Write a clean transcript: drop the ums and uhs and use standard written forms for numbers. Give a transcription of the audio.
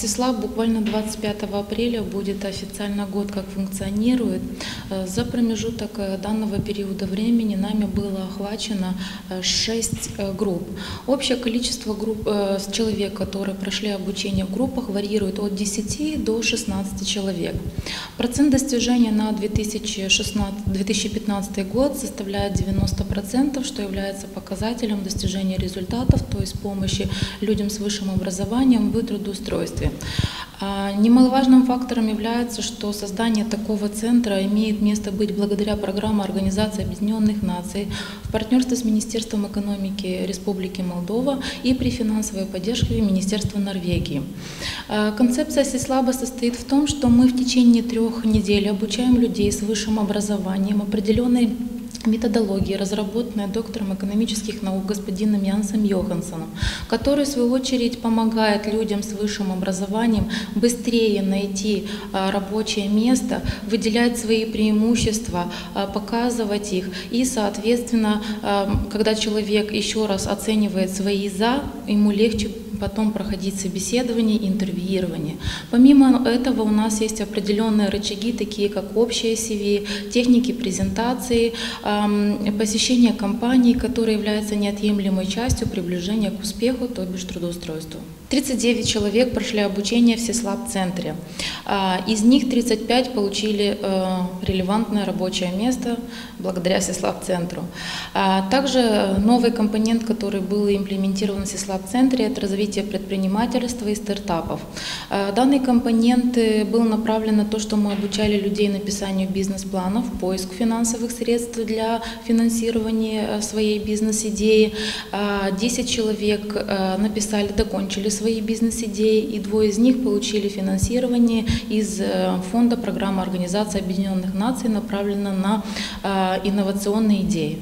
СИСЛАБ буквально 25 апреля будет официально год как функционирует. За промежуток данного периода времени нами было охвачено 6 групп. Общее количество групп, человек, которые прошли обучение в группах, варьирует от 10 до 16 человек. Процент достижения на 2015 год составляет 90%, что является показателем достижения результатов, то есть помощи людям с высшим образованием в трудоустройстве. Немаловажным фактором является, что создание такого центра имеет место быть благодаря программе Организации Объединенных Наций в партнерстве с Министерством экономики Республики Молдова и при финансовой поддержке Министерства Норвегии. Концепция СИСЛАБа состоит в том, что мы в течение 3 недель обучаем людей с высшим образованием определенной методологии, разработанной доктором экономических наук господином Янсом Йоханссоном, который, в свою очередь, помогает людям с высшим образованием быстрее найти рабочее место, выделять свои преимущества, показывать их. И, соответственно, когда человек еще раз оценивает свои «за», ему легче потом проходить собеседование, интервьюирование. Помимо этого у нас есть определенные рычаги, такие как общее CV, техники презентации, посещение компаний, которые являются неотъемлемой частью приближения к успеху, то бишь трудоустройству. 39 человек прошли обучение в СИСЛАБ-центре. Из них 35 получили релевантное рабочее место благодаря СИСЛАБ-центру. Также новый компонент, который был имплементирован в СИСЛАБ-центре, это развитие предпринимательства и стартапов. Данный компонент был направлен на то, что мы обучали людей написанию бизнес-планов, поиску финансовых средств для финансирования своей бизнес-идеи. 10 человек написали, докончили свои бизнес-идеи, и 2 из них получили финансирование из фонда программы Организации Объединенных Наций, направленной на инновационные идеи.